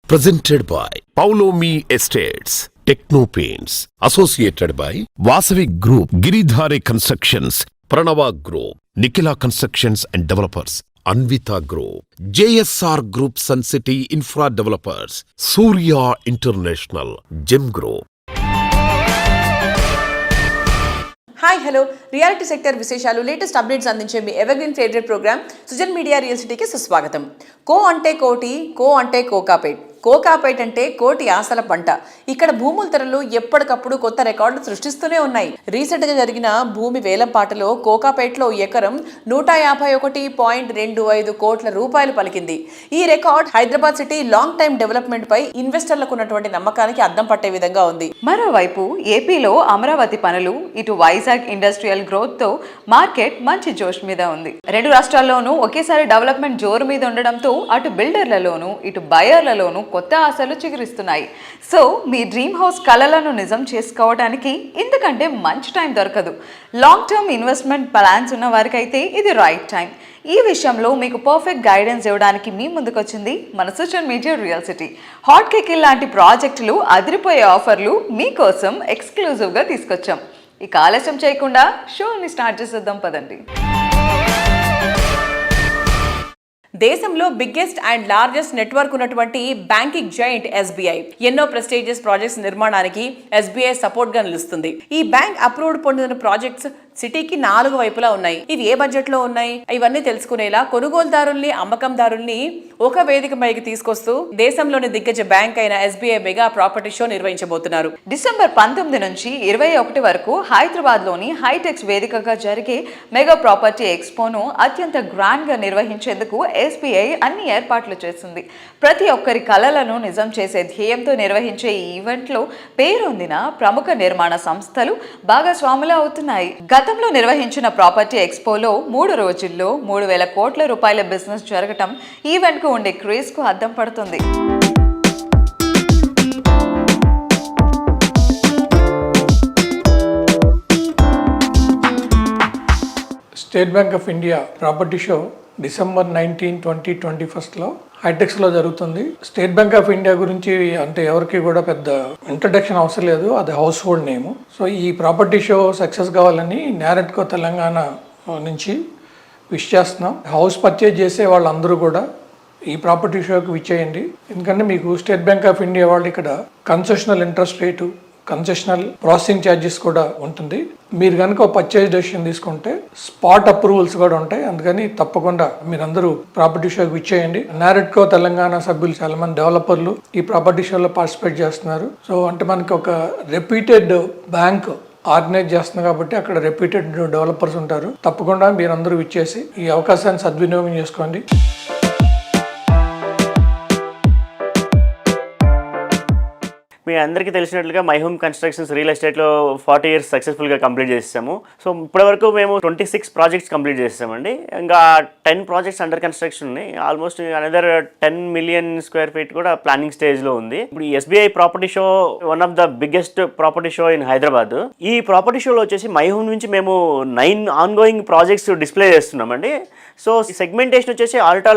Presented by Paulomi Estates, Techno Paints, associated by Vasavi Group, Giridhare Constructions, Pranava Group, Nikhila Constructions and Developers, Anvita Group, JSR Group Sun City Infra Developers, Surya International, Gem Group. Hi hello reality sector విశేషాలు latest updates అందించే మీ evergreen favourite programme Sujan media real సిటీకి సుస్వాగతం. కో అంటే కోటి, కో అంటే కోకాపేట్. కోకాపేట్ అంటే కోటి ఆశల పంట. ఇక్కడ భూముల ధరలు ఎప్పటికప్పుడు కొత్త రికార్డులు సృష్టిస్తూనే ఉన్నాయి. రీసెంట్ గా జరిగిన భూమి వేలంపాటలో కోకాపేట్లో ఎకరం 151.25 కోట్ల రూపాయలు పలికింది. ఈ record Hyderabad city long time development పై ఇన్వెస్టర్లకు ఉన్నటువంటి నమ్మకానికి అద్దం పట్టే విధంగా ఉంది. మరోవైపు ఏపీలో అమరావతి పనులు, ఇటు వైజాగ్ ఇండస్ట్రియల్ గ్రోత్ తో మార్కెట్ మంచి జోష్ మీద ఉంది. రెండు రాష్ట్రాల్లోనూ ఒకేసారి డెవలప్మెంట్ జోరు మీద ఉండడంతో అటు బిల్డర్లలోనూ ఇటు బయర్లలోనూ కొత్త ఆశలు చిగురిస్తున్నాయి. సో మీ డ్రీమ్ హౌస్ కలలను నిజం చేసుకోవడానికి ఇంతకంటే మంచి టైం దొరకదు. లాంగ్ టర్మ్ ఇన్వెస్ట్మెంట్ ప్లాన్స్ ఉన్న వారికైతే ఇది రైట్ టైం. ఈ విషయంలో మీకు పర్ఫెక్ట్ గైడెన్స్ ఇవ్వడానికి మీ ముందుకొచ్చింది మన social media real city. Hot కేకిల్ లాంటి ప్రాజెక్టులు, అదిరిపోయే ఆఫర్లు మీకోసం ఎక్స్క్లూజివ్గా తీసుకొచ్చాం. ఇక ఆలస్యం చేయకుండా షోని స్టార్ట్ చేసేద్దాం పదండి. దేశంలో బిగ్గెస్ట్ అండ్ లార్జెస్ట్ నెట్వర్క్ ఉన్నటువంటి బ్యాంకింగ్ జైంట్ ఎస్బీఐ ఎన్నో ప్రెస్టీజియస్ ప్రాజెక్ట్స్ నిర్మాణానికి ఎస్బీఐ సపోర్ట్ గా నిలుస్తుంది. ఈ బ్యాంక్ అప్రూవ్డ్ పొందిన ప్రాజెక్ట్స్ సిటీకి 4 వైపులా ఉన్నాయి. ఇవి ఏ బడ్జెట్ లో ఉన్నాయి, ఇవన్నీ తెలుసుకునేలా కొనుగోలుదారుల్ని, అమ్మకందారుల్ని ఒక వేదిక పైకి తీసుకొస్తూ దేశంలోని దిగ్గజ బ్యాంక్ అయిన ఎస్బీఐ మెగా ప్రాపర్టీ షో నిర్వహించబోతున్నారు. డిసెంబర్ 19 నుంచి 21 వరకు హైదరాబాద్ లోని హైటెక్స్ వేదికగా జరిగే మెగా ప్రాపర్టీ ఎక్స్పోను అత్యంత గ్రాండ్ గా నిర్వహించేందుకు ఎస్బీఐ అన్ని ఏర్పాట్లు చేసింది. ప్రతి ఒక్కరి కలలను నిజం చేసే ధ్యేయంతో నిర్వహించే ఈ ఈవెంట్లో పేరొందిన ప్రముఖ నిర్మాణ సంస్థలు భాగస్వాములు అవుతున్నాయి. గతంలో నిర్వహించిన ప్రాపర్టీ ఎక్స్పోలో 3 రోజుల్లో 3,000 కోట్ల రూపాయల బిజినెస్ జరగటం ఈవెంట్ కు ఉండే క్రేజ్ కు అద్దం పడుతుంది. State bank of India property show December 19, 2021లో హైటెక్స్లో జరుగుతుంది. స్టేట్ బ్యాంక్ ఆఫ్ ఇండియా గురించి అంటే ఎవరికి కూడా పెద్ద ఇంట్రడక్షన్ అవసరం లేదు, అది హౌస్ హోల్డ్ నేము. సో ఈ ప్రాపర్టీ షో సక్సెస్ కావాలని నేరెట్కో తెలంగాణ నుంచి విష్ చేస్తున్నాం. హౌస్ పర్చేజ్ చేసే వాళ్ళందరూ కూడా ఈ ప్రాపర్టీ షోకి విచ్చేయండి. ఎందుకంటే మీకు స్టేట్ బ్యాంక్ ఆఫ్ ఇండియా వాళ్ళు ఇక్కడ concessional interest rate, concessional processing charges కూడా ఉంటుంది. మీరు కనుక పర్చేజ్ డెసిషన్ తీసుకుంటే స్పాట్ అప్రూవల్స్ కూడా ఉంటాయి. అందుకని తప్పకుండా మీరందరూ ప్రాపర్టీ షోకి విచ్చేయండి. నేరెట్కో తెలంగాణ సభ్యులు చాలా మంది డెవలపర్లు ఈ ప్రాపర్టీ షోలో పార్టిసిపేట్ చేస్తున్నారు. సో అంటే మనకి ఒక రెప్యూటెడ్ బ్యాంక్ ఆర్గనైజ్ చేస్తుంది కాబట్టి అక్కడ రెప్యూటెడ్ డెవలపర్స్ ఉంటారు. తప్పకుండా మీరందరూ విచ్చేసి ఈ అవకాశాన్ని సద్వినియోగం చేసుకోండి. మీ అందరికీ తెలిసినట్లుగా మై హోమ్ కన్స్ట్రక్షన్స్ రియల్ ఎస్టేట్లో 40 years సక్సెస్ఫుల్గా కంప్లీట్ చేసాము. సో ఇప్పటివరకు మేము 26 ప్రాజెక్ట్స్ కంప్లీట్ చేసామండి. ఇంకా 10 ప్రాజెక్ట్స్ అండర్ కన్స్ట్రక్షన్ ఉన్నాయి. Almost another 10 million square feet కూడా ప్లానింగ్ స్టేజ్లో ఉంది. ఇప్పుడు ఈ SBI property show one of the biggest property show in Hyderabad. ఈ ప్రాపర్టీ షోలో వచ్చేసి మై హోమ్ నుంచి మేము 9 ఆన్గోయింగ్ ప్రాజెక్ట్స్ డిస్ప్లే చేస్తున్నామండి. సో సెగ్మెంటేషన్ వచ్చేసి అల్ట్రా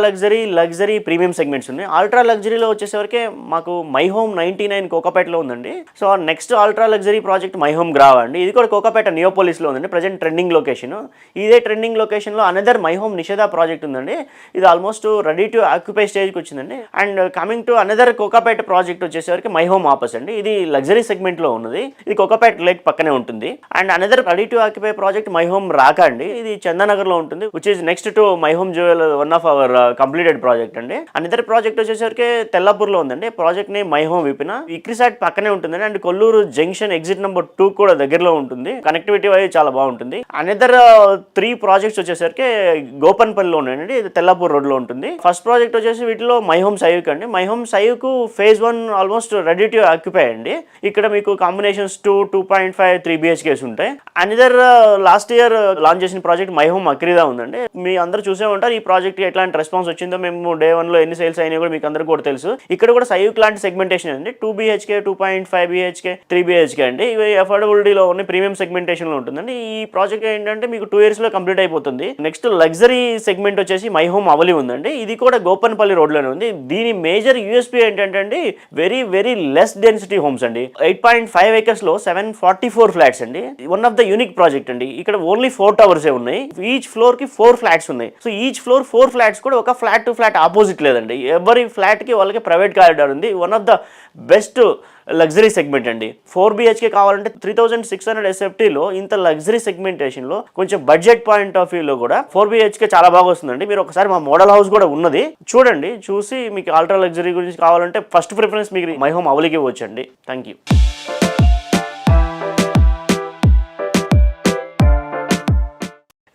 లగ్జరీ ప్రీమియం సెగ్మెంట్స్ ఉన్నాయి. అల్ట్రా లగ్జరీలో వచ్చేసరికి మాకు మై హోమ్ 99 కోకాపేటలో ఉందండి. So next ultra luxury project My Home Grava అండి. ఇది కూడా కోకాపేట నియోపోలిస్లో ఉందండి. Present trending location. ఇదే ట్రెండింగ్ లొకేషన్లో అనదర్ మై హోమ్ నిషేధ ప్రాజెక్ట్ ఉందండి. ఇది ఆల్మోస్ట్ రెడీ టు ఆక్యుపై స్టేజ్కి వచ్చిందండి. And coming to another Kokapet project వచ్చేసరికి మై హోమ్ ఆపస్ అండి. ఇది లగ్జరీ సెగ్మెంట్లో ఉన్నది. ఇది కోకాపేట లేక్ పక్కనే ఉంటుంది. And another ready to occupy project My Home Raka అండి. ఇది చందానగర్లో ఉంటుంది. Which is next to My Home Jewel, one of our completed project అండి. అనదర్ ప్రాజెక్ట్ వచ్చేసరికి తెల్లాపూర్లో ఉందండి. ప్రాజెక్ట్ ని మై హోమ్ విపిన ఇక్రిసాట్ పక్కనే ఉంటుందండి. And Kollur junction exit number 2 కూడా దగ్గరలో ఉంటుంది. కనెక్టివిటీ అనేది చాలా బాగుంటుంది. అనదర్ 3 ప్రాజెక్ట్స్ వచ్చేసరికి గోపన్పల్లిలో ఉన్నాయండి. ఇది తెల్లాపూర్ రోడ్ లో ఉంటుంది. ఫస్ట్ ప్రాజెక్ట్ వచ్చేసి వీటిలో మై హోమ్ సైవ్క్ అండి. My Home Sayuk phase 1 almost ready to occupy అండి. ఇక్కడ మీకు కాంబినేషన్స్ 2.5, 3 BHKs ఉంటాయి. అనదర్ లాస్ట్ ఇయర్ లాంచ్ చేసిన ప్రాజెక్ట్ మై హోమ్ అక్రీదా ఉందండి. మీ అందరూ చూసే ఉంటారు ఈ ప్రాజెక్ట్ ఎట్లాంటి రెస్పాన్స్ వచ్చిందో. మేము Day 1లో ఎన్ని సేల్స్ అయినా కూడా మీకు అందరికీ కూడా తెలుసు. ఇక్కడ కూడా సైవ్క్ లాంటి సెగ్మెంటేషన్ అండి. 2 BHK 2.5 BHK 3 BHK అండి. ఇవి అఫోర్డబిలిటీలో ఉన్న ప్రీమియం సెగ్మెంటేషన్లో ఉంటుందండి. ఈ ప్రాజెక్ట్ ఏంటంటే మీకు 2 yearsలో కంప్లీట్ అయిపోతుంది. నెక్స్ట్ లగ్జరీ సెగ్మెంట్ వచ్చేసి మై హోమ్ అవలి ఉందండి. ఇది కూడా గోపన్పల్లి రోడ్లోనే ఉంది. దీని మేజర్ యూఎస్పీ ఏంటంటే అండి వెరీ లెస్ డెన్సిటీ హోమ్స్ అండి. 8.5 acres లో 744 ఫ్లాట్స్ అండి. One of the unique project అండి. ఇక్కడ ఓన్లీ 4 towers ఉన్నాయి. ఈచ్ ఫ్లోర్ కి 4 ఫ్లాట్స్ ఉన్నాయి. సో ఈచ్ ఫ్లోర్ 4 ఫ్లాట్స్ కూడా ఒక ఫ్లాట్ టు ఫ్లాట్ ఆపోజిట్ లేదండి. ఎవరి ఫ్లాట్ కి వాళ్ళకి ప్రైవేట్ కారిడార్ ఉంది. One of the best luxury segment అండి. 4 BHK కావాలంటే 3600 SFTలో ఇంత లగ్జరీ సెగ్మెంటేషన్లో కొంచెం బడ్జెట్ పాయింట్ ఆఫ్ వ్యూలో కూడా 4 BHK చాలా బాగా వస్తుందండి. మీరు ఒకసారి మా మోడల్ హౌస్ కూడా ఉన్నది చూడండి. చూసి మీకు అల్ట్రా లగ్జరీ గురించి కావాలంటే ఫస్ట్ ప్రిఫరెన్స్ మీకు మై హోమ్ అవలికి ఇవ్వచ్చండి. Thank you.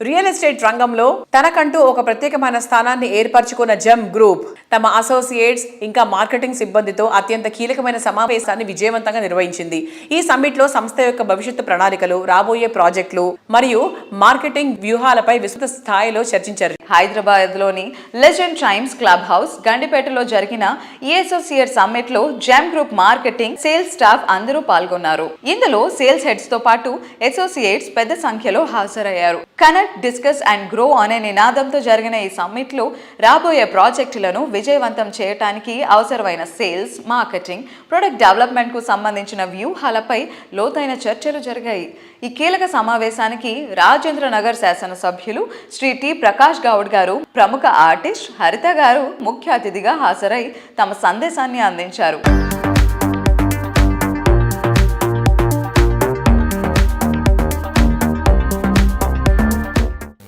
రియల్ ఎస్టేట్ రంగంలో తనకంటూ ఒక ప్రత్యేకమైన స్థానాన్ని ఏర్పరచుకున్న జెమ్ గ్రూప్ తమ అసోసియేట్స్ ఇంకా మార్కెటింగ్ సిబ్బందితో అత్యంత కీలకమైన సమావేశాన్ని విజయవంతంగా నిర్వహించింది. ఈ సమ్మిట్ లో సంస్థ యొక్క భవిష్యత్తు ప్రణాళికలు, రాబోయే ప్రాజెక్టులు మరియు మార్కెటింగ్ వ్యూహాలపై విస్తృత స్థాయిలో చర్చించారు. హైదరాబాద్ లోని లెజెండ్ టైమ్స్ క్లబ్ హౌస్ గండిపేటలో జరిగిన ఈ అసోసియేట్ సమ్మిట్ లో gem group marketing, sales staff అందరూ పాల్గొన్నారు. ఇందులో సేల్స్ హెడ్స్ తో పాటు అసోసియేట్స్ పెద్ద సంఖ్యలో హాజరయ్యారు. కనెక్ట్, డిస్కస్ అండ్ గ్రో అనే నినాదంతో జరిగిన ఈ సమ్మిట్ లో రాబోయే ప్రాజెక్టులను విజయవంతం చేయడానికి అవసరమైన సేల్స్, మార్కెటింగ్, ప్రొడక్ట్ డెవలప్మెంట్ కు సంబంధించిన వ్యూహాలపై లోతైన చర్చలు జరిగాయి. ఈ కీలక సమావేశానికి రాజేంద్ర నగర్ శాసనసభ్యులు శ్రీ టి ప్రకాష్ గౌడ్ గారు, ప్రముఖ ఆర్టిస్ట్ హరిత గారు ముఖ్య అతిథిగా హాజరై తమ సందేశాన్ని అందించారు.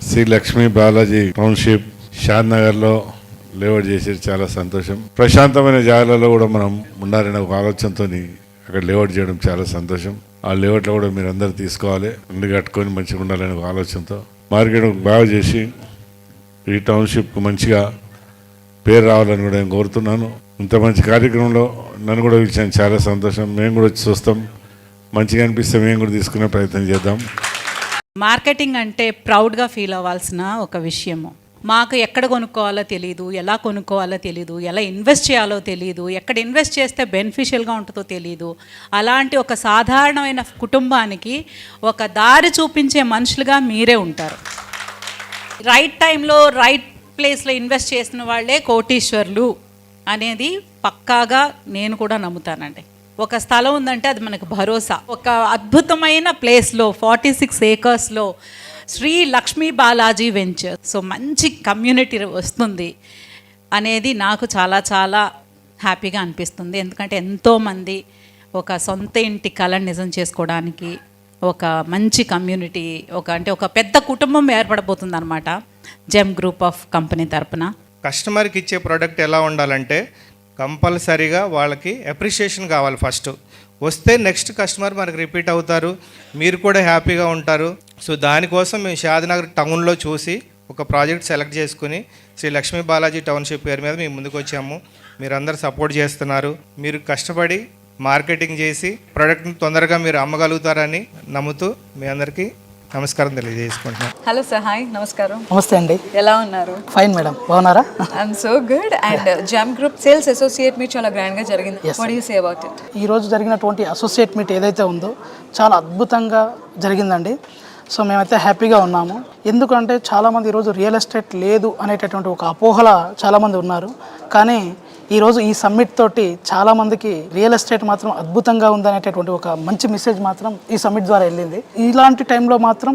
శ్రీ లక్ష్మీ బాలాజీ టౌన్షిప్ షాద్ నగర్లో లేఅవుట్ చేసేది చాలా సంతోషం. ప్రశాంతమైన జాగాలలో కూడా మనం ఉండాలనే ఒక ఆలోచనతో అక్కడ లేఅవుట్ చేయడం చాలా సంతోషం. ఆ లేఅవుట్లో కూడా మీరు అందరూ తీసుకోవాలి, ఇల్లు కట్టుకొని మంచిగా ఉండాలనే ఒక ఆలోచనతో మార్కెట్ బాగా చేసి ఈ టౌన్షిప్కు మంచిగా పేరు రావాలని కూడా నేను కోరుతున్నాను. ఇంత మంచి కార్యక్రమంలో నన్ను కూడా పిలిచాను, చాలా సంతోషం. మేము కూడా వచ్చి చూస్తాం, మంచిగా అనిపిస్తే మేము కూడా తీసుకునే ప్రయత్నం చేద్దాం. మార్కెటింగ్ అంటే ప్రౌడ్గా ఫీల్ అవ్వాల్సిన ఒక విషయము. మాకు ఎక్కడ కొనుక్కోవాలో తెలియదు, ఎలా కొనుక్కోవాలో తెలియదు, ఎలా ఇన్వెస్ట్ చేయాలో తెలియదు, ఎక్కడ ఇన్వెస్ట్ చేస్తే బెనిఫిషియల్గా ఉంటుందో తెలియదు. అలాంటి ఒక సాధారణమైన కుటుంబానికి ఒక దారి చూపించే మనుషులుగా మీరే ఉంటారు. రైట్ టైంలో రైట్ ప్లేస్లో ఇన్వెస్ట్ చేసిన వాళ్ళే కోటీశ్వర్లు అనేది పక్కాగా నేను కూడా నమ్ముతానండి. ఒక స్థలం ఉందంటే అది మనకు భరోసా. ఒక అద్భుతమైన ప్లేస్లో 46 acresలో శ్రీ లక్ష్మీ బాలాజీ వెంచర్, సో మంచి కమ్యూనిటీ వస్తుంది అనేది నాకు చాలా చాలా హ్యాపీగా అనిపిస్తుంది. ఎందుకంటే ఎంతోమంది ఒక సొంత ఇంటి కళను నిజం చేసుకోవడానికి ఒక మంచి కమ్యూనిటీ, ఒక పెద్ద కుటుంబం ఏర్పడబోతుంది అనమాట జెమ్ గ్రూప్ ఆఫ్ కంపెనీ తరపున. కస్టమర్కి ఇచ్చే ప్రోడక్ట్ ఎలా ఉండాలంటే కంపల్సరీగా వాళ్ళకి అప్రిషియేషన్ కావాలి. ఫస్ట్ వస్తే నెక్స్ట్ కస్టమర్ మనకు రిపీట్ అవుతారు, మీరు కూడా హ్యాపీగా ఉంటారు. సో దానికోసం మేము షాద్నగర్ టౌన్లో చూసి ఒక ప్రాజెక్ట్ సెలెక్ట్ చేసుకుని శ్రీ లక్ష్మీ బాలాజీ టౌన్షిప్ పేరు మీద మేము ముందుకు వచ్చాము. మీరందరూ సపోర్ట్ చేస్తున్నారు. మీరు కష్టపడి మార్కెటింగ్ చేసి ప్రోడక్ట్ని తొందరగా మీరు అమ్మగలుగుతారని నమ్ముతూ మీ అందరికీ నమస్కారం తెలియజేసుకుంటున్నాను. హలో సార్, హాయ్, నమస్కారం. నమస్తే అండి. ఎలా ఉన్నారు? ఫైన్ మేడం, బాగున్నారా? I'm so good. And gem group sales associate meet చాలా గ్రాండ్గా జరిగింది. What do you say about it? ఈ రోజు జరిగినటువంటి అసోసియేట్ మీట్ ఏదైతే ఉందో చాలా అద్భుతంగా జరిగిందండి. సో మేమైతే హ్యాపీగా ఉన్నాము. ఎందుకంటే చాలామంది ఈరోజు రియల్ ఎస్టేట్ లేదు అనేటటువంటి ఒక అపోహల చాలామంది ఉన్నారు. కానీ ఈరోజు ఈ సమ్మిట్ తోటి చాలామందికి రియల్ ఎస్టేట్ మాత్రం అద్భుతంగా ఉందనేటటువంటి ఒక మంచి మెసేజ్ మాత్రం ఈ సమ్మిట్ ద్వారా వెళ్ళింది. ఇలాంటి టైంలో మాత్రం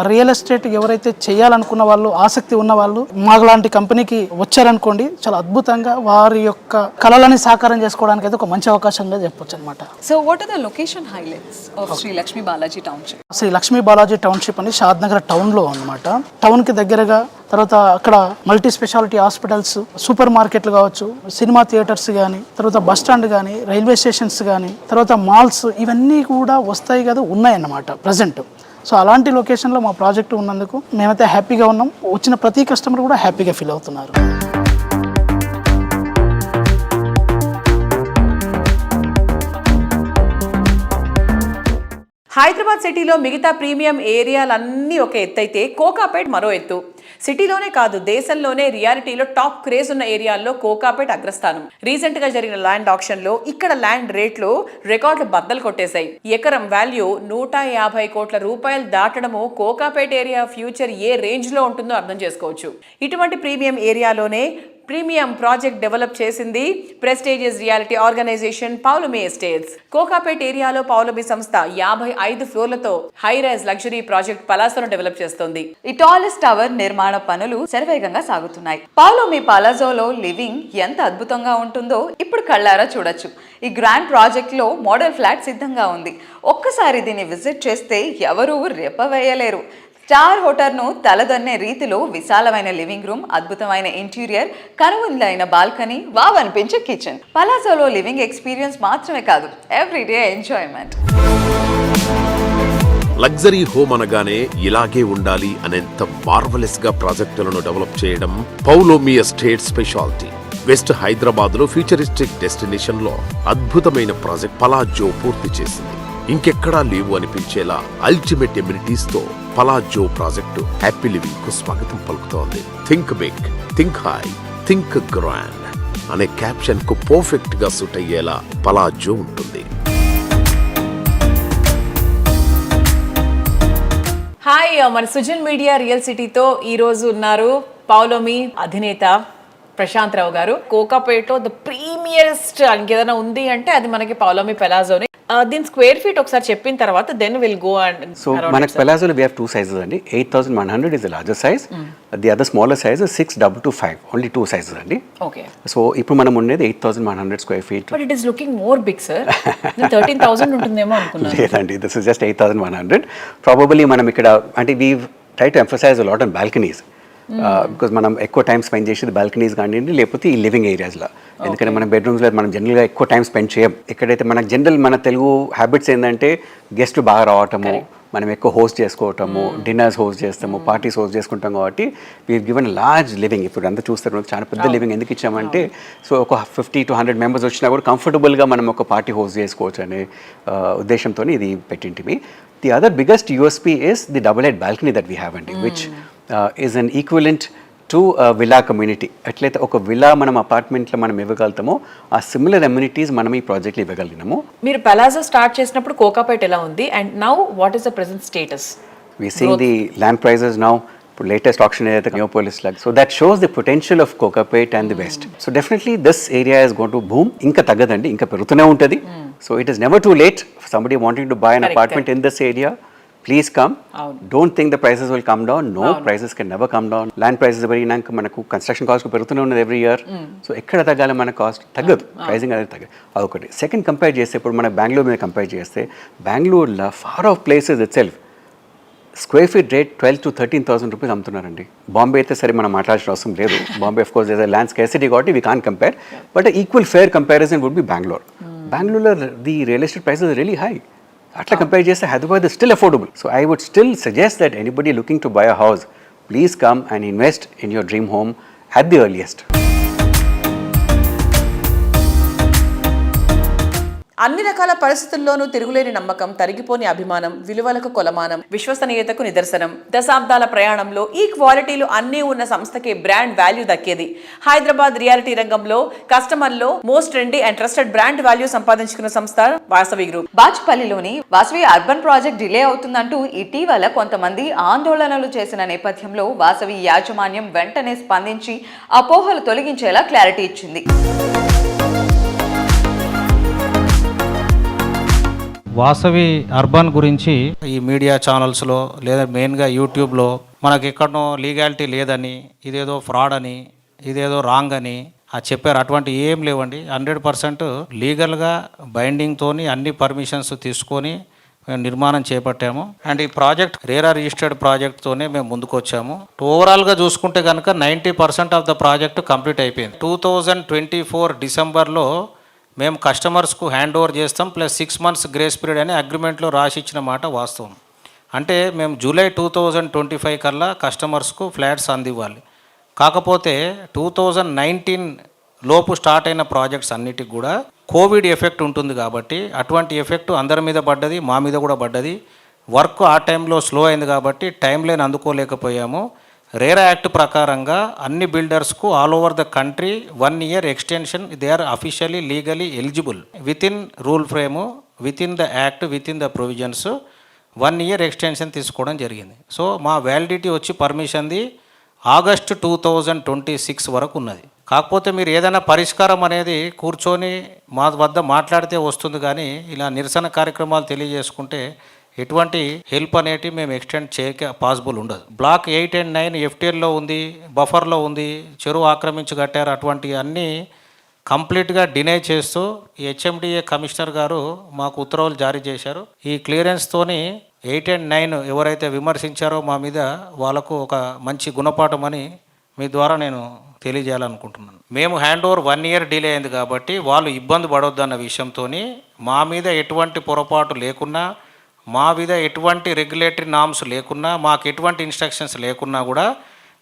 రియల్ ఎస్టేట్ ఎవరైతే చేయాలనుకున్న వాళ్ళు, ఆసక్తి ఉన్న వాళ్ళు మాలాంటి కంపెనీకి వచ్చారనుకోండి, చాలా అద్భుతంగా వారి యొక్క కళలని సాకారం చేసుకోవడానికి అయితే ఒక మంచి అవకాశంగా చెప్పొచ్చు అనమాట. So what are the location highlights of Sri Lakshmi Balaji township? Sri Lakshmi Balaji township అని షాద్ నగర్ టౌన్లో అనమాట. టౌన్కి దగ్గరగా, తర్వాత అక్కడ మల్టీ స్పెషాలిటీ హాస్పిటల్స్, సూపర్ మార్కెట్లు కావచ్చు, సినిమా థియేటర్స్ కానీ, తర్వాత బస్ స్టాండ్ కానీ, రైల్వే స్టేషన్స్ కానీ, తర్వాత మాల్స్, ఇవన్నీ కూడా వస్తాయి కదా, ఉన్నాయన్నమాట ప్రజెంట్. సో అలాంటి లొకేషన్లో మా ప్రాజెక్టు ఉన్నందుకు మేమైతే హ్యాపీగా ఉన్నాం. వచ్చిన ప్రతి కస్టమర్ కూడా హ్యాపీగా ఫీల్ అవుతున్నారు. హైదరాబాద్ సిటీలో మిగతా ప్రీమియం ఏరియాలన్నీ ఒక ఎత్తు అయితే కోకాపేట్ మరో ఎత్తు. సిటీలోనే కాదు దేశంలోనే రియాలిటీలో టాప్ క్రేజ్ ఉన్న ఏరియాల్లో కోకాపేట్ అగ్రస్థానం. రీసెంట్ గా జరిగిన ల్యాండ్ ఆక్షన్ లో ఇక్కడ ల్యాండ్ రేట్లు రికార్డులు బద్దలు కొట్టేశాయి. ఎకరం వాల్యూ 150 కోట్ల రూపాయలు దాటడము కోకాపేట్ ఏరియా ఫ్యూచర్ ఏ రేంజ్ లో ఉంటుందో అర్థం చేసుకోవచ్చు. ఇటువంటి ప్రీమియం ఏరియాలోనే ప్రీమియం ప్రాజెక్ట్ డెవలప్ చేసింది prestigious reality organisation Paulami estates. Kokapet ఏరియాలో పౌలమి సంస్థ 55 ఫ్లోర్లతో హై రైజ్ లగ్జరీ ప్రాజెక్ట్ పలాసోను డెవలప్ చేస్తోంది. ఈ టాలెస్ట్ టవర్ నిర్మాణ పనులు శరవేగంగా సాగుతున్నాయి. పౌలమి పలాజోలో లివింగ్ ఎంత అద్భుతంగా ఉంటుందో ఇప్పుడు కళ్ళారా చూడొచ్చు. ఈ గ్రాండ్ ప్రాజెక్ట్ లో మోడల్ ఫ్లాట్ సిద్ధంగా ఉంది. ఒక్కసారి దీన్ని విజిట్ చేస్తే ఎవరూ రెప్పవేయలేరు. స్టార్ హోటల్ను తలదన్నే రీతిలో విశాలమైన లివింగ్ రూమ్, అద్భుతమైన ఇంటీరియర్, కనువిందైన బాల్కనీ, వావ్ అనిపించే కిచెన్. పలాసోలో లివింగ్ ఎక్స్పీరియన్స్ మాత్రమే కాదు, ఎవ్రీడే ఎంజాయ్మెంట్. లగ్జరీ హోమ్ అనగానే ఇలాగే ఉండాలి అనేంత మార్వలెస్ గా ప్రాజెక్టులను డెవలప్ చేయడం Paulomi estate speciality. West Hyderabad లో ఫ్యూచరిస్టిక్ డెస్టినేషన్ లో అద్భుతమైన ప్రాజెక్ట్ పలాజో పూర్తి చేసింది. ఇంకెక్కడా లేవు అనిపించేలా అల్టిమేట్ ఎమ్యూనిటీస్ తో పలాజో ప్రాజెక్టు హ్యాపీ లివింగ్ కు స్వాగతం పలుకుతోంది. Think big, think high, think grand అనే క్యాప్షన్ కు పర్ఫెక్ట్ గా సూట్ అయ్యేలా పలాజో ఉంటుంది. హాయ్, మన సుజన్ మీడియా రియల్ సిటీతో ఈ రోజు ఉన్నారు పౌలోమి అధినేత ప్రశాంత్ రావు గారు. కోకాపేటలో ద ప్రీమియరెస్ట్ ఇంకేదైనా ఉంది అంటే అది మనకి పౌలోమి పెలాజోని. దీని స్క్వేర్ ఫీట్ ఒకసారి చెప్పిన తర్వాత then will go and so మనకి పెలాజోలో వి హావ్ 2 సైజెస్ అండి. 8100 is the largest size, the other smaller size 6225, only 2 sizes అండి. ఓకే, సో ఇప్పుడు మనం ఉండేది 8100 square feet. But it is looking more big sir. 13000 ఉంటుందేమో అనుకున్నాను. లేదండి, దిస్ ఇస్ జస్ట్ 8100. ప్రాబబుల్లీ మనం ఇక్కడ అంటే we try to emphasize lot on balconies, because మనం ఎక్కువ టైం స్పెండ్ చేసేది బాల్కనీస్ కానివ్వండి లేకపోతే ఈ లివింగ్ ఏరియాస్లో. ఎందుకంటే మన బెడ్రూమ్స్లో మనం జనరల్గా ఎక్కువ టైం స్పెండ్ చేయం. ఎక్కడైతే మనకు జనరల్ మన తెలుగు హ్యాబిట్స్ ఏంటంటే గెస్ట్లు బాగా రావటము, మనం ఎక్కువ హోస్ట్ చేసుకోవటము, డిన్నర్స్ హోస్ట్ చేస్తాము, పార్టీస్ హోస్ట్ చేసుకుంటాం. కాబట్టి వీ గివెన్ లార్జ్ లివింగ్. ఇప్పుడు అంతా చూస్తారు చాలా పెద్ద లివింగ్ ఎందుకు ఇచ్చామంటే సో ఒక 50 to 100 మెంబర్స్ వచ్చినా కూడా కంఫర్టబుల్గా మనం ఒక పార్టీ హోస్ట్ చేసుకోవచ్చు అనే ఉద్దేశంతో ఇది పెట్టింటివి. The other biggest USP is the double height balcony that we have అండి, which is an equivalent to villa community. ఎట్లయితే ఒక విలా మనం అపార్ట్మెంట్లో మనం ఇవ్వగలుగుతామో ఆ సిమిలర్ అమ్యూనిటీస్ మనం ఈ ప్రాజెక్ట్లో ఇవ్వగలిగినాము. మీరు పలాజో స్టార్ట్ చేసినప్పుడు కోకాపేట్ ఎలా ఉంది and now what is the present status? We seeing the land prices now. ఇప్పుడు లేటెస్ట్ ఆప్షన్ ఏదైతే నియోపోలిస్ లాగా, so that shows the potential of Kokapet and the west. So definitely this area is going to boom. ఇంకా తగ్గదండి, ఇంకా పెరుగుతూనే ఉంటుంది. So it is never too late for somebody wanting to buy an apartment in this area. Please come. Don't think the prices will come down. No, prices can never come down. Land prices పెరిగినాక మనకు construction cost పెరుగుతూనే ఉన్నది every year. So ఎక్కడ తగ్గాలి మన cost? తగ్గదు, pricing అనేది తగ్గదు. అదొకటి. సెకండ్ కంపేర్ చేస్తే ఇప్పుడు మన బెంగళూరు మీద కంపేర్ చేస్తే బెంగళూరులో far off places itself square feet rate 12,000 to 13,000 rupees అమ్ముతున్నారండి. బాంబే అయితే సరే మనం మాట్లాడాల్సిన అవసరం లేదు. Bombay of course land scarcity కాబట్టి we can't compare, but equal fair comparison would be Bengaluru. బెంగళూరులో the real estate prices really high. అట్లా కంపేర్ చేస్తే Hyderabad is still affordable. So I would still suggest that anybody looking to buy a house, please come and invest in your dream home at the earliest. అన్ని రకాల పరిస్థితుల్లోనూ తిరుగులేని నమ్మకం, తరిగిపోని అభిమానం, విలువలకు కొలమానం, విశ్వసనీయతకు నిదర్శనం. దశాబ్దాల ప్రయాణంలో ఈ క్వాలిటీలు అన్నీ ఉన్న సంస్థకి బ్రాండ్ వాల్యూ దక్కేది. హైదరాబాద్ రియాలిటీ రంగంలో కస్టమర్లో most trendy and trusted brand value సంపాదించుకున్న సంస్థ వాసవి గ్రూప్. బాచ్పల్లిలోని వాసవి అర్బన్ ప్రాజెక్ట్ డిలే అవుతుందంటూ ఇటీవల కొంతమంది ఆందోళనలు చేసిన నేపథ్యంలో వాసవి యాజమాన్యం వెంటనే స్పందించి అపోహలు తొలగించేలా క్లారిటీ ఇచ్చింది. వాసవి అర్బన్ గురించి ఈ మీడియా ఛానల్స్లో లేదా మెయిన్గా యూట్యూబ్లో మనకి ఎక్కడనో లీగాలిటీ లేదని, ఇదేదో ఫ్రాడ్ అని, ఇదేదో రాంగ్ అని చెప్పారు. అటువంటి ఏం లేవండి. 100% లీగల్గా బైండింగ్తో అన్ని పర్మిషన్స్ తీసుకొని మేము నిర్మాణం చేపట్టాము. అండ్ ఈ ప్రాజెక్ట్ రేరా రిజిస్టర్డ్ ప్రాజెక్ట్తోనే మేము ముందుకు వచ్చాము. ఓవరాల్గా చూసుకుంటే కనుక 90% ఆఫ్ ద ప్రాజెక్ట్ కంప్లీట్ అయిపోయింది. 2024 డిసెంబర్లో మేము కస్టమర్స్కు హ్యాండ్ ఓవర్ చేస్తాం, ప్లస్ 6 months గ్రేస్ పీరియడ్ అని అగ్రిమెంట్లో రాసి ఇచ్చిన మాట వాస్తవం. అంటే మేము జూలై 2025 కల్లా కస్టమర్స్కు ఫ్లాట్స్ అందివ్వాలి. కాకపోతే 2019 లోపు స్టార్ట్ అయిన ప్రాజెక్ట్స్ అన్నిటికి కూడా కోవిడ్ ఎఫెక్ట్ ఉంటుంది కాబట్టి అటువంటి ఎఫెక్ట్ అందరి మీద పడ్డది, మా మీద కూడా పడ్డది. వర్క్ ఆ టైంలో స్లో అయింది కాబట్టి టైం లైన్ అందుకోలేకపోయాము. రేరా యాక్ట్ ప్రకారంగా అన్ని బిల్డర్స్కు all over the country 1 year extension they are officially legally eligible within rule frame, within the act, within the provisions 1 year extension తీసుకోవడం జరిగింది. సో మా validity వచ్చి పర్మిషన్ది August 2026 వరకు ఉన్నది. కాకపోతే మీరు ఏదైనా పరిష్కారం అనేది కూర్చొని మా వద్ద మాట్లాడితే వస్తుంది, కానీ ఇలా నిరసన కార్యక్రమాలు తెలియజేసుకుంటే ఎటువంటి హెల్ప్ అనేటి మేము ఎక్స్టెండ్ చేయక పాసిబుల్ ఉండదు. బ్లాక్ 8 and 9 FTLలో ఉంది, బఫర్లో ఉంది, చెరువు ఆక్రమించి కట్టారు. అటువంటి అన్నీ కంప్లీట్గా డినై చేస్తూ ఈ HMDA కమిషనర్ గారు మాకు ఉత్తర్వులు జారీ చేశారు. ఈ క్లియరెన్స్తోని 8 and 9 ఎవరైతే విమర్శించారో మా మీద వాళ్ళకు ఒక మంచి గుణపాఠం అని మీ ద్వారా నేను తెలియజేయాలనుకుంటున్నాను. మేము హ్యాండ్ ఓవర్ 1 year డిలే అయింది కాబట్టి వాళ్ళు ఇబ్బంది పడొద్దన్న విషయంతో మా మీద ఎటువంటి పొరపాటు లేకున్నా, మా మీద ఎటువంటి రెగ్యులేటరీ నామ్స్ లేకున్నా, మాకు ఎటువంటి ఇన్స్ట్రక్షన్స్ లేకున్నా కూడా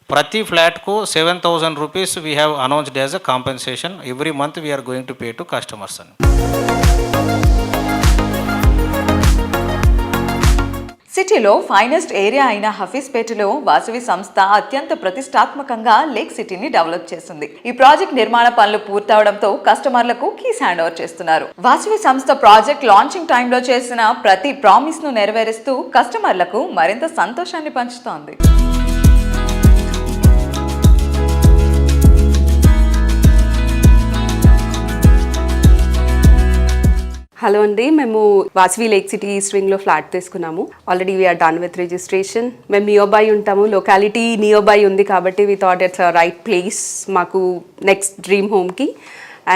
ప్రతి ఫ్లాట్కు 7,000 rupees we have announced as a compensation every month we're going to pay to customers అని. సిటీలో ఫైనెస్ట్ ఏరియా అయిన హఫీజ్పేటలో వాసవి సంస్థ అత్యంత ప్రతిష్టాత్మకంగా లేక్ సిటీని డెవలప్ చేస్తుంది. ఈ ప్రాజెక్ట్ నిర్మాణ పనులు పూర్తవడంతో కస్టమర్లకు కీస్ హ్యాండ్ ఓవర్ చేస్తున్నారు. వాసవి సంస్థ ప్రాజెక్ట్ లాంచింగ్ టైంలో చేసిన ప్రతి ప్రామిస్ ను నెరవేరుస్తూ కస్టమర్లకు మరింత సంతోషాన్ని పంచుతోంది. హలో అండి, మేము వాసవి లేక్ సిటీ ఈస్ట్ వింగ్లో ఫ్లాట్ తీసుకున్నాము. Already we're done with registration. మేము నియర్ బై ఉంటాము, లొకాలిటీ నియర్ బై ఉంది కాబట్టి we thought it's a right place మాకు నెక్స్ట్ డ్రీమ్ హోమ్కి.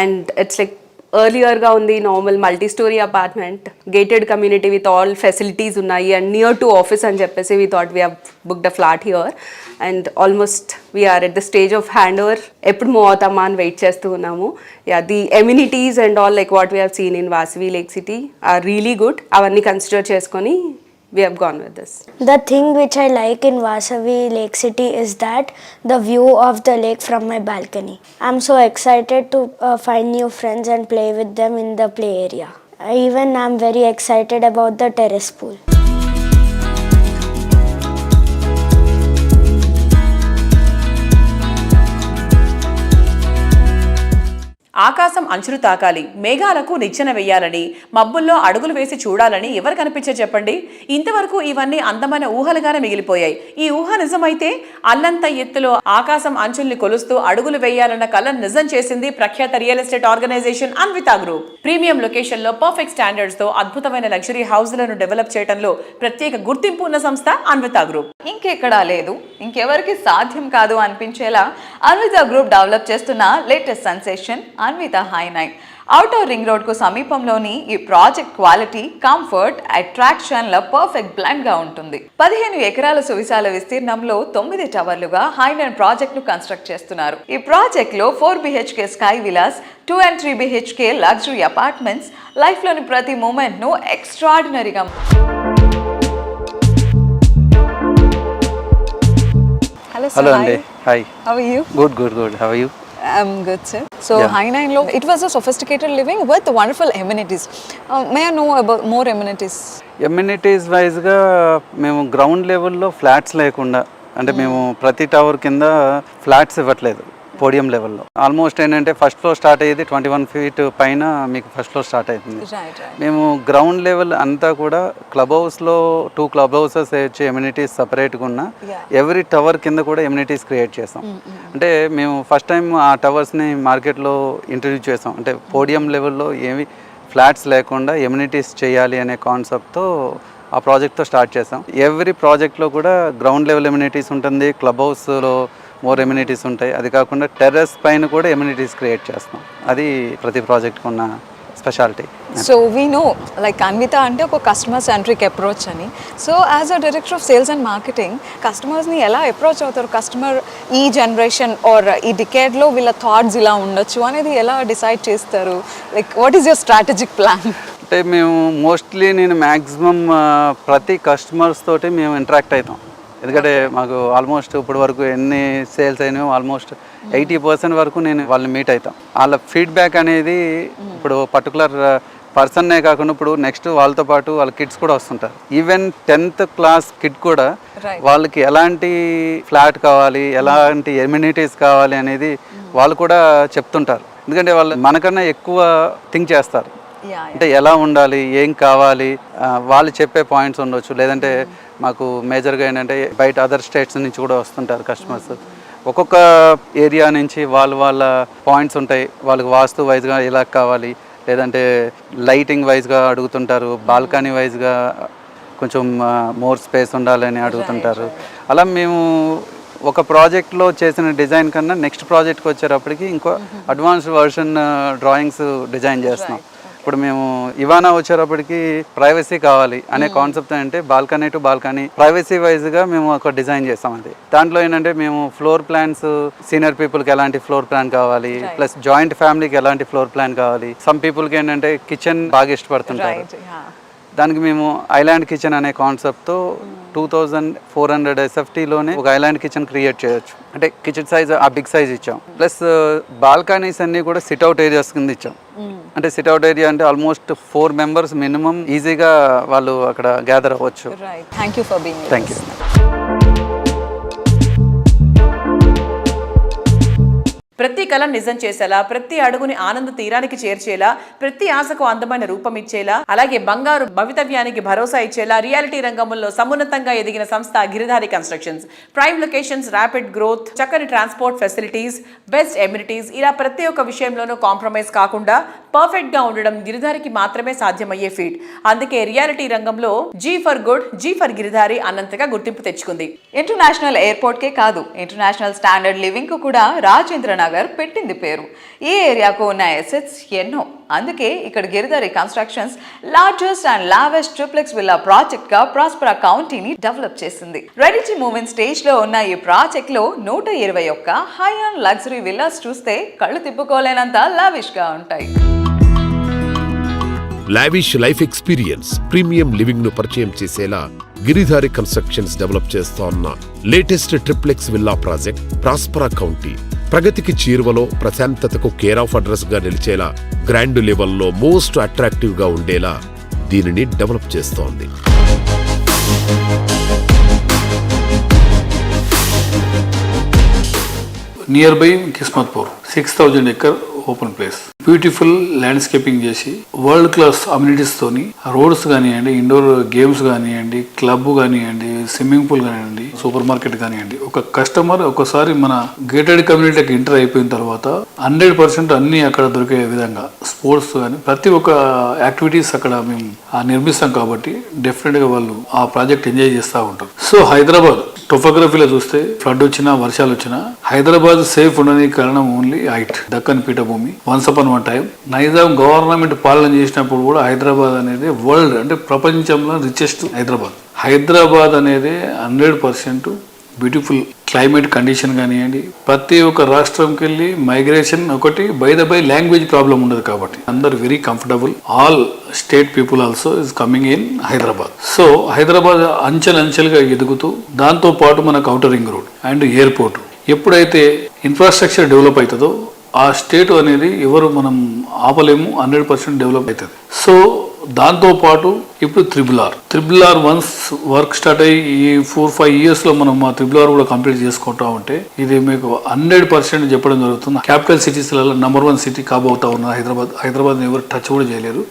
అండ్ ఇట్స్ లైక్ ఎర్లియర్గా ఉంది, normal multi storey apartment, gated community with all facilities ఉన్నాయి అండ్ నియర్ టు ఆఫీస్ అని చెప్పేసి we thought we have booked a flat here and almost we're at the stage of hand over. ఎప్పుడు move అవుతామా అని wait చేస్తూ ఉన్నాము. Yeah, the amenities and all like what we have seen in Vasavi lake city are really good. అవన్నీ consider చేసుకొని we have gone with this. The thing which I like in Vasavi Lake City is that the view of the lake from my balcony. I'm so excited to find new friends and play with them in the play area. Even I'm very excited about the terrace pool. ఆకాశం అంచులు తాకాలి, మేఘాలకు నిచ్చెన వెయ్యాలని, మబ్బుల్లో అడుగులు వేసి చూడాలని ఎవరు కనిపించే చెప్పండి. ఇంతవరకు ఇవన్నీ అందమైన ఊహలుగానే మిగిలిపోయాయి. ఈ ఊహ నిజమైతే అల్లంత ఎత్తులో ఆకాశం అంచుల్ని కొలుస్తూ అడుగులు వేయాలన్న కలను నిజం చేసింది ప్రఖ్యాత real estate organization Anvita group. Premium location లో పర్ఫెక్ట్ స్టాండర్డ్స్ తో అద్భుతమైన లగ్జరీ హౌస్లను డెవలప్ చేయడంలో ప్రత్యేక గుర్తింపు ఉన్న సంస్థ అన్విత గ్రూప్. ఇంకెక్కడా లేదు, ఇంకెవరికి సాధ్యం కాదు అనిపించేలా అన్విత గ్రూప్ డెవలప్ చేస్తున్న లేటెస్ట్ సెన్సేషన్ అన్విత హై9. ఔటర్ రింగ్ రోడ్ కు సమీపంలోని ఈ ప్రాజెక్ట్ క్వాలిటీ, కంఫర్ట్, అట్రాక్షన్ ల పర్ఫెక్ట్ బ్లెండ్ గా ఉంటుంది. 15 ఎకరాల సువిశాల విస్తీర్ణంలో 9 టవర్లుగా హై9 ప్రాజెక్ట్ ను కన్స్ట్రక్ట్ చేస్తున్నారు. ఈ ప్రాజెక్ట్ లో 4 BHK sky Vilas, 2 and 3 BHK luxury apartments life లోని ప్రతి మూమెంట్ ను ఎక్స్ట్రాడినరీగా. Hello Andy. Hi. How are you? Good. How are you? I'm good, sir. So High9 lo, it was a sophisticated living with wonderful amenities. May I know about more amenities? Amenities wise గా మేము ground లెవెల్లో flats లేకుండా, అంటే మేము ప్రతి tower కింద flats ఇవ్వట్లేదు. Podium లెవెల్లో ఆల్మోస్ట్ ఏంటంటే ఫస్ట్ ఫ్లోర్ స్టార్ట్ అయ్యేది 21 feet పైన మీకు ఫస్ట్ ఫ్లోర్ స్టార్ట్ అవుతుంది. మేము గ్రౌండ్ లెవెల్ అంతా కూడా క్లబ్ హౌస్లో 2 క్లబ్ హౌసెస్ వేయచ్చు, ఎమ్యూనిటీస్ సపరేట్గా ఉన్న ఎవ్రీ టవర్ కింద కూడా ఎమ్యూనిటీస్ క్రియేట్ చేస్తాం. అంటే మేము ఫస్ట్ టైం ఆ టవర్స్ని మార్కెట్లో ఇంట్రడ్యూస్ చేస్తాం. అంటే పోడియం లెవెల్లో ఏమి ఫ్లాట్స్ లేకుండా ఎమ్యూనిటీస్ చేయాలి అనే కాన్సెప్ట్తో ఆ ప్రాజెక్ట్తో స్టార్ట్ చేస్తాం. ఎవ్రీ ప్రాజెక్ట్లో కూడా గ్రౌండ్ లెవెల్ ఎమ్యూనిటీస్ ఉంటుంది, క్లబ్ హౌస్లో మోర్ ఎమ్యూనిటీస్ ఉంటాయి. అది కాకుండా టెర్రస్ పైన కూడా ఎమ్యూనిటీస్ క్రియేట్ చేస్తాం. అది ప్రతి ప్రాజెక్ట్కి ఉన్న speciality. So we know like Anvita అంటే ఒక కస్టమర్ సెంట్రిక్ అప్రోచ్ అని. So as a director of sales and marketing కస్టమర్స్ని ఎలా అప్రోచ్ అవుతారు? కస్టమర్ ఈ జనరేషన్ ఆర్ ఈ డికేడ్లో వీళ్ళ థాట్స్ ఇలా ఉండొచ్చు అనేది ఎలా డిసైడ్ చేస్తారు? Like what is your strategic plan? అంటే మేము మోస్ట్లీ నేను మ్యాక్సిమం ప్రతి కస్టమర్స్ తోటి మేము ఇంటరాక్ట్ అవుతాం. ఎందుకంటే మాకు ఆల్మోస్ట్ ఇప్పుడు వరకు ఎన్ని సేల్స్ అయినాయో ఆల్మోస్ట్ 80% వరకు నేను వాళ్ళని మీట్ అవుతాం. వాళ్ళ ఫీడ్బ్యాక్ అనేది ఇప్పుడు పర్టికులర్ పర్సన్నే కాకుండా ఇప్పుడు నెక్స్ట్ వాళ్ళతో పాటు వాళ్ళ కిడ్స్ కూడా వస్తుంటారు. ఈవెన్ 10th క్లాస్ కిడ్ కూడా వాళ్ళకి ఎలాంటి ఫ్లాట్ కావాలి, ఎలాంటి ఎమ్యూనిటీస్ కావాలి అనేది వాళ్ళు కూడా చెప్తుంటారు. ఎందుకంటే వాళ్ళు మనకన్నా ఎక్కువ థింక్ చేస్తారు. అంటే ఎలా ఉండాలి, ఏం కావాలి, వాళ్ళు చెప్పే పాయింట్స్ ఉండొచ్చు. లేదంటే మాకు మేజర్గా ఏంటంటే బయట అదర్ స్టేట్స్ నుంచి కూడా వస్తుంటారు కస్టమర్స్. ఒక్కొక్క ఏరియా నుంచి వాళ్ళ పాయింట్స్ ఉంటాయి. వాళ్ళకి వాస్తు వైజ్గా ఎలా కావాలి, లేదంటే లైటింగ్ వైజ్గా అడుగుతుంటారు, బాల్కనీ వైజ్గా కొంచెం మోర్ స్పేస్ ఉండాలని అడుగుతుంటారు. అలా మేము ఒక ప్రాజెక్ట్లో చేసిన డిజైన్ కన్నా నెక్స్ట్ ప్రాజెక్ట్కి వచ్చేటప్పటికి ఇంకో అడ్వాన్స్డ్ వర్షన్ డ్రాయింగ్స్ డిజైన్ చేస్తున్నాం. ఇప్పుడు మేము ఇవానా వచ్చేటప్పటికి ప్రైవసీ కావాలి అనే కాన్సెప్ట్ అంటే బాల్కనీ టు బాల్కనీ ప్రైవసీ వైజ్గా మేము ఒక డిజైన్ చేస్తాం. అది దాంట్లో ఏంటంటే మేము ఫ్లోర్ ప్లాన్స్ సీనియర్ పీపుల్కి ఎలాంటి ఫ్లోర్ ప్లాన్ కావాలి, ప్లస్ జాయింట్ ఫ్యామిలీకి ఎలాంటి ఫ్లోర్ ప్లాన్ కావాలి. సమ్ పీపుల్కి ఏంటంటే కిచెన్ బాగా ఇష్టపడుతుంటారు. దానికి మేము ఐలాండ్ కిచెన్ అనే కాన్సెప్ట్తో 2400 SFTలోనే ఒక ఐలాండ్ కిచెన్ క్రియేట్ చేయొచ్చు. అంటే కిచెన్ సైజ్ ఆ బిగ్ సైజ్ ఇచ్చాం. ప్లస్ బాల్కనీస్ అన్నీ కూడా సిట్అవుట్ ఏరియాస్ కింద ఇచ్చాం. అంటే సిట్అవుట్ ఏరియా అంటే ఆల్మోస్ట్ 4 members మినిమం ఈజీగా వాళ్ళు అక్కడ గ్యాదర్ అవ్వచ్చు. Thank you. ప్రతి కళ నిజం చేసేలా, ప్రతి అడుగుని ఆనంద తీరానికి చేర్చేలా, ప్రతి ఆశకు అందమైన రూపం ఇచ్చేలా, అలాగే బంగారు భవితవ్యానికి భరోసా ఇచ్చేలా రియాలిటీ రంగంలో సమున్నతంగా ఎదిగిన సంస్థ Giridhari constructions. Prime locations, rapid growth, చక్కని ట్రాన్స్పోర్ట్ ఫెసిలిటీస్, బెస్ట్ ఎమ్యూనిటీస్, ఇలా ప్రతి ఒక్క విషయంలోనూ కాంప్రమైజ్ కాకుండా పర్ఫెక్ట్ గా ఉండడం గిరిధారికి మాత్రమే సాధ్యమయ్యే ఫీట్. అందుకే రియాలిటీ రంగంలో G for good, G for Giridhari అన్నంతగా గుర్తింపు తెచ్చుకుంది. ఇంటర్నేషనల్ ఎయిర్పోర్ట్కే కాదు, ఇంటర్నేషనల్ స్టాండర్డ్ లివింగ్ కు కూడా రాజేంద్ర నగర్ పెట్టింది పేరు. ఈ ఏరియాకు ఉన్న ఎసెట్స్ ఎన్నో. అందుకే ఇక్కడ Giridhari constructions largest and లావెస్ట్ triplex villa project గా ప్రాస్పరా కౌంటీని డెవలప్ చేసింది. Ready to move in stage లో ఉన్న ఈ ప్రాజెక్ట్ లో 121 హై అండ్ లగ్జరీ విల్లాస్ చూస్తే కళ్ళు తిప్పుకోలేనంత లావిష్ గా ఉంటాయి. Lavish life experience, premium living ను పరిచయం చేసేలా గిరిధారి కన్స్ట్రక్షన్స్ డెవలప్ చేస్తోన్న latest triplex villa project ప్రాస్పరా county ప్రగతికి చీరువలో ప్రశాంతతకు కేర్ ఆఫ్ అడ్రస్ గా నిలిచేలా గ్రాండ్ లెవెల్లో మోస్ట్ అట్రాక్టివ్ గా ఉండేలా దీనిని డెవలప్ చేస్తోంది. Near by Kismatpur 6000 acre open place, beautiful landscaping చేసి వరల్డ్ క్లాస్ అమ్యూనిటీస్ తోని రోడ్స్ కానివ్వండి, ఇండోర్ గేమ్స్ కానివ్వండి, క్లబ్ కానివ్వండి, స్విమ్మింగ్ పూల్ కానివ్వండి, సూపర్ మార్కెట్ కానివ్వండి. ఒక కస్టమర్ ఒకసారి మన గేటెడ్ కమ్యూనిటీకి ఎంటర్ అయిపోయిన తర్వాత 100% అన్ని అక్కడ దొరికే విధంగా స్పోర్ట్స్ కానీ ప్రతి ఒక్క యాక్టివిటీస్ అక్కడ మేము నిర్మిస్తాం. కాబట్టి డెఫినెట్ గా వాళ్ళు ఆ ప్రాజెక్ట్ ఎంజాయ్ చేస్తూ ఉంటారు. సో హైదరాబాద్ టోపోగ్రఫీలో చూస్తే ఫ్లడ్ వచ్చినా, వర్షాలు వచ్చినా హైదరాబాద్ సేఫ్ ఉండడానికి కారణం ఓన్లీ హైట్, దక్కన్ పీఠభూమి. Once upon one time Nizam government పాలన చేసినప్పుడు కూడా హైదరాబాద్ అనేది వరల్డ్ అంటే ప్రపంచంలో రిచెస్ట్ హైదరాబాద్ అనేది 100% బ్యూటిఫుల్ క్లైమేట్ కండిషన్ కానివ్వండి, ప్రతి ఒక్క రాష్ట్రంకి వెళ్ళి మైగ్రేషన్ ఒకటి బై లాంగ్వేజ్ ప్రాబ్లం ఉండదు. కాబట్టి అందరు very comfortable. All state people also is coming in Hyderabad. So Hyderabad అంచెలంచెలుగా ఎదుగుతూ దాంతో పాటు మనకు outer ring road and airport ఎప్పుడైతే ఇన్ఫ్రాస్ట్రక్చర్ డెవలప్ అవుతుందో ఆ స్టేట్ అనేది ఎవరు మనం ఆపలేము, 100% డెవలప్ అవుతుంది. సో దాంతోపాటు ఇప్పుడు triple R once work start అయ్యి ఈ 4-5 yearsలో మనం మా త్రిబుల్ ఆర్ కూడా కంప్లీట్ చేసుకుంటా ఉంటే ఇది మీకు 100% చెప్పడం జరుగుతుంది. క్యాపిటల్ సిటీస్లలో నంబర్ 1 సిటీ కాబోతా ఉన్నది హైదరాబాద్ ఎవరు టచ్ కూడా చేయలేరు.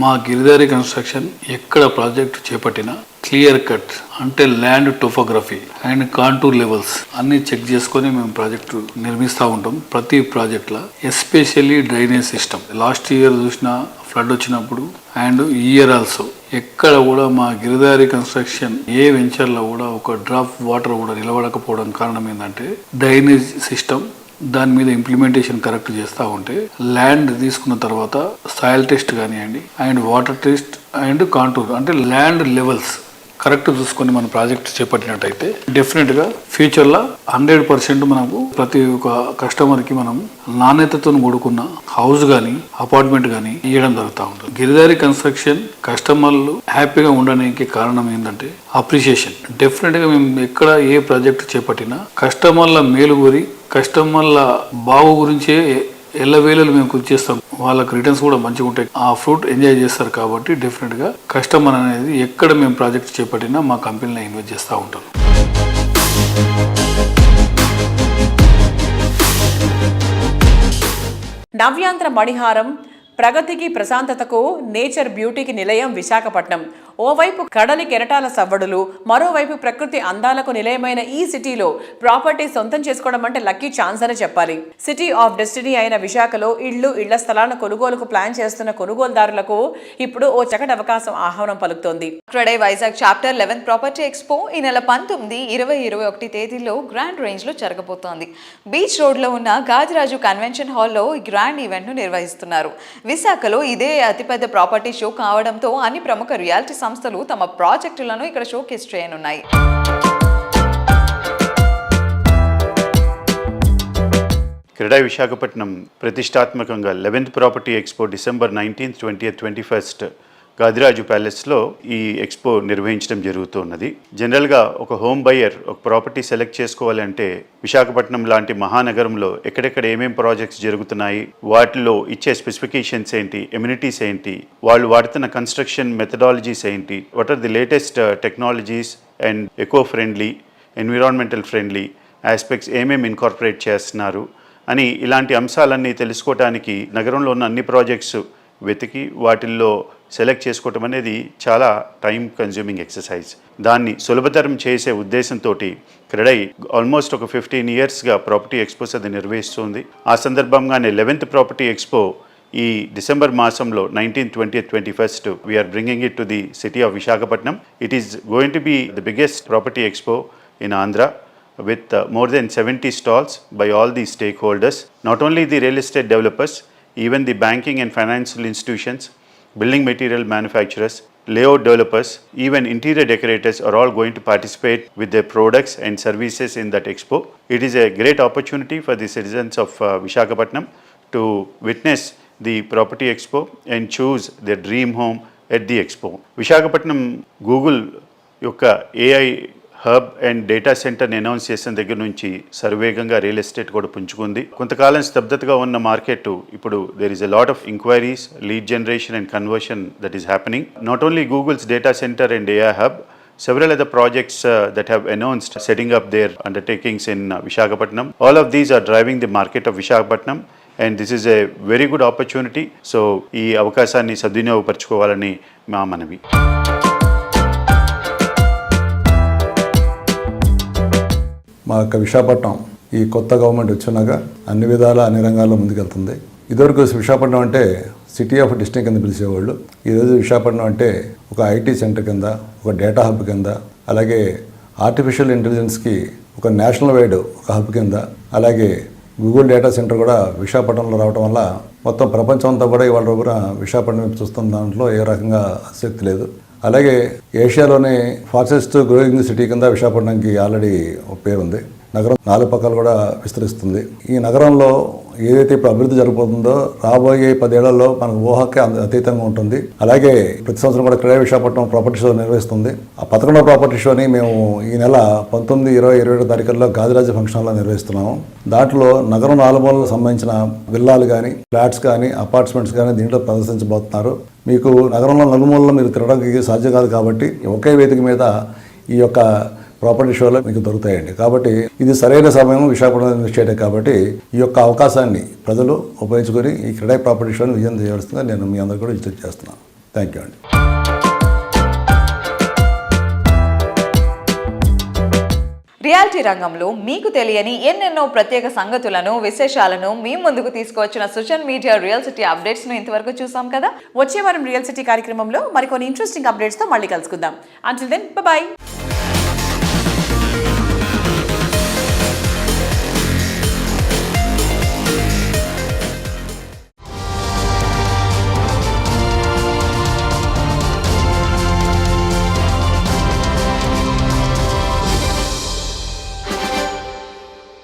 మా గిరిధారి కన్స్ట్రక్షన్ ఎక్కడ ప్రాజెక్ట్ చేపట్టినా క్లియర్ కట్ అంటే land topography and contour levels అన్ని చెక్ చేసుకొని మేము ప్రాజెక్టు నిర్మిస్తూ ఉంటాం. ప్రతి ప్రాజెక్ట్లో especially drainage system last year చూసిన ఫ్లడ్ వచ్చినప్పుడు అండ్ ఈ ఇయర్ ఆల్సో ఎక్కడ కూడా మా గిరిధారి కన్స్ట్రక్షన్ ఏ వెంచర్లో కూడా ఒక డ్రాప్ వాటర్ కూడా నిలబడకపోవడం కారణం ఏంటంటే డ్రైనేజ్ సిస్టమ్ దాని మీద ఇంప్లిమెంటేషన్ కరెక్ట్ చేస్తూ ఉంటే ల్యాండ్ తీసుకున్న తర్వాత సాయిల్ టెస్ట్ కానివ్వండి and water test and contour అంటే ల్యాండ్ లెవెల్స్ కరెక్ట్ చూసుకొని మన ప్రాజెక్ట్ చేపట్టినట్టయితే డెఫినెట్గా ఫ్యూచర్లో 100% మనకు ప్రతి ఒక్క కస్టమర్కి మనం నాణ్యతతో కూడుకున్న హౌస్ కానీ అపార్ట్మెంట్ కానీ ఇవ్వడం జరుగుతూ ఉంటుంది. గిరిధారి కన్స్ట్రక్షన్ కస్టమర్లు హ్యాపీగా ఉండడానికి కారణం ఏంటంటే అప్రిషియేషన్. డెఫినెట్గా మేము ఎక్కడ ఏ ప్రాజెక్ట్ చేపట్టినా కస్టమర్ల మేలు కోరి కస్టమర్ల బాగు గురించే ఎల్లవేళలు మేము కృషి చేస్తాం. వాళ్ళకి రిటర్న్స్ కూడా మంచిగా ఉంటాయి. ఆ ఫ్రూట్ ఎంజాయ్ చేస్తారు కాబట్టి డెఫినెట్గా కస్టమర్ అనేది ఎక్కడ మేము ప్రాజెక్ట్ చేపట్టినా మా కంపెనీలో ఇన్వెస్ట్ చేస్తూ ఉంటాం. నవ్యాంధ్ర మణిహారం ప్రగతికి ప్రశాంతతకు నేచర్ బ్యూటీకి నిలయం విశాఖపట్నం. ఓవైపు కడలి కెరటాల సవ్వడులు, మరోవైపు ప్రకృతి అందాలకు నిలయమైన ఈ సిటీలో ప్రాపర్టీ సొంతం చేసుకోవడం అంటే లక్కీ ఛాన్స్ అని చెప్పాలి. సిటీ ఆఫ్ డెస్టినీ అయిన విశాఖలో ఇళ్ల స్థలాల కొనుగోలుకు ప్లాన్ చేస్తున్న కొనుగోలుదారులకు ఇప్పుడు ఓ చక్కటి అవకాశం ఆహ్వానం పలుకుతోంది. CREDAI Vizag chapter 11 property expo ఈ నెల 19, 20, 21 తేదీల్లో గ్రాండ్ రేంజ్ లో జరగబోతోంది. బీచ్ రోడ్ లో ఉన్న గాజరాజు కన్వెన్షన్ హాల్లో ఈ గ్రాండ్ ఈవెంట్ ను నిర్వహిస్తున్నారు. విశాఖలో ఇదే అతిపెద్ద ప్రాపర్టీ షో కావడంతో అన్ని ప్రముఖ రియాలిటీ సంస్థలు తమ ప్రాజెక్టులను ఇక్కడ షోకేస్ చేయనున్నాయి. క్రెడై విశాఖపట్నం ప్రతిష్టాత్మకంగా 11th property expo December 19th, 20th, 21st Gadiraju ప్యాలెస్లో ఈ ఎక్స్పో నిర్వహించడం జరుగుతున్నది. జనరల్గా ఒక హోమ్ బయర్ ఒక ప్రాపర్టీ సెలెక్ట్ చేసుకోవాలంటే విశాఖపట్నం లాంటి మహానగరంలో ఎక్కడెక్కడ ఏమేం ప్రాజెక్ట్స్ జరుగుతున్నాయి, వాటిలో ఇచ్చే స్పెసిఫికేషన్స్ ఏంటి, ఎమ్యూనిటీస్ ఏంటి, వాళ్ళు వాడుతున్న కన్స్ట్రక్షన్ మెథడాలజీస్ ఏంటి, what are the latest technologies and eco friendly, environmental friendly aspects ఏమేమి ఇన్కార్పొరేట్ చేస్తున్నారు అని ఇలాంటి అంశాలన్నీ తెలుసుకోవడానికి నగరంలో ఉన్న అన్ని ప్రాజెక్ట్స్ వెతికి వాటిల్లో సెలెక్ట్ చేసుకోవటం అనేది చాలా టైం కన్జ్యూమింగ్ ఎక్సర్సైజ్. దాన్ని సులభతరం చేసే ఉద్దేశంతో క్రెడై ఆల్మోస్ట్ ఒక 15 yearsగా ప్రాపర్టీ ఎక్స్పోస్ అది నిర్వహిస్తుంది. ఆ సందర్భంగానే 11th ప్రాపర్టీ ఎక్స్పో ఈ డిసెంబర్ మాసంలో 19th, 20th, 21st we are bringing it to the city of Visakhapatnam. It is going to be the biggest property expo in Andhra with more than 70 stalls by all the stakeholders, not only the real estate developers, even the banking and financial institutions, building material manufacturers, layout developers, even interior decorators are all going to participate with their products and services in that expo. It is a great opportunity for the citizens of Visakhapatnam to witness the property expo and choose their dream home at the expo. Visakhapatnam Google yokka AI hub and data సెంటర్ని announce చేసిన దగ్గర నుంచి సర్వేగంగా real estate కూడా పుంజుకుంది. కొంతకాలం స్తబ్దతగా ఉన్న market ఇప్పుడు there is a lot of inquiries, lead generation and conversion that is happening. Not only Google's data centre and AI hub, several other projects that have announced setting up their undertakings in Visakhapatnam. All of these are driving the market of Visakhapatnam and this is a very good opportunity. So ఈ అవకాశాన్ని సద్వినియోగపరచుకోవాలని మా మనవి. మా యొక్క విశాఖపట్నం ఈ కొత్త government వచ్చినాక అన్ని విధాల అన్ని రంగాల్లో ముందుకెళ్తుంది. ఇదివరకు విశాఖపట్నం అంటే సిటీ ఆఫ్ డెస్టినీ కింద పిలిచేవాళ్ళు. ఈరోజు విశాఖపట్నం అంటే ఒక ఐటీ సెంటర్ కింద, ఒక డేటా హబ్ కింద, అలాగే ఆర్టిఫిషియల్ ఇంటెలిజెన్స్కి ఒక నేషనల్ వైడ్ ఒక హబ్ కింద, అలాగే గూగుల్ డేటా సెంటర్ కూడా విశాఖపట్నంలో రావడం వల్ల మొత్తం ప్రపంచం అంతా కూడా ఇవాళ రోజున విశాఖపట్నం చూస్తున్న దాంట్లో ఏ రకంగా ఆసక్తి లేదు. అలాగే ఏషియాలోనే ఫాస్టెస్ట్ గ్రోయింగ్ సిటీ కింద విశాఖపట్నంకి ఆల్రెడీ ఒక పేరు ఉంది. నగరం 4 పక్కలు కూడా విస్తరిస్తుంది. ఈ నగరంలో ఏదైతే ఇప్పుడు అభివృద్ధి జరగబోతుందో రాబోయే 10 ఏళ్లలో మనకు ఊహకే అతీతంగా ఉంటుంది. అలాగే ప్రతి సంవత్సరం కూడా క్రెడై విశాఖపట్నం ప్రాపర్టీ షో నిర్వహిస్తుంది. ఆ 11వ ప్రాపర్టీ షోని మేము ఈ నెల 19, 20, 21 తారీఖుల్లో గాదిరాజు ఫంక్షన్ హాల్లో నిర్వహిస్తున్నాము. దాంట్లో నగరం నాలుమూలలకు సంబంధించిన విల్లాలు కానీ, ఫ్లాట్స్ కానీ, అపార్ట్మెంట్స్ కానీ దీంట్లో ప్రదర్శించబోతున్నారు. మీకు నగరంలో నలుమూలలో మీరు తిరగడానికి సాధ్యం కాదు కాబట్టి ఒకే వేదిక మీద ఈ యొక్క ప్రాపర్టీ షోలో మీకు దొరుకుతాయండి. కాబట్టి ఇది సరైన సమయం విశాఖపట్నం ఇన్వెస్ట్ చేయడం కాబట్టి ఈ యొక్క అవకాశాన్ని ప్రజలు ఉపయోగించుకొని ఈ క్రెడై ప్రాపర్టీ షోని విజయం చేయవలసిందిగా నేను మీ అందరికీ కూడా విజ్ఞప్తి చేస్తున్నాను. థ్యాంక్ యూ అండి. రియాలిటీ రంగంలో మీకు తెలియని ఎన్నెన్నో ప్రత్యేక సంగతులను, విశేషాలను మీ ముందుకు తీసుకువచ్చిన సోషల్ మీడియా రియల్ సిటీ అప్డేట్స్ను ఇంతవరకు చూసాం కదా. వచ్చే వారం రియల్ సిటీ కార్యక్రమంలో మరికొన్ని ఇంట్రెస్టింగ్ అప్డేట్స్తో మళ్ళీ కలుసుకుందాం. Until then by.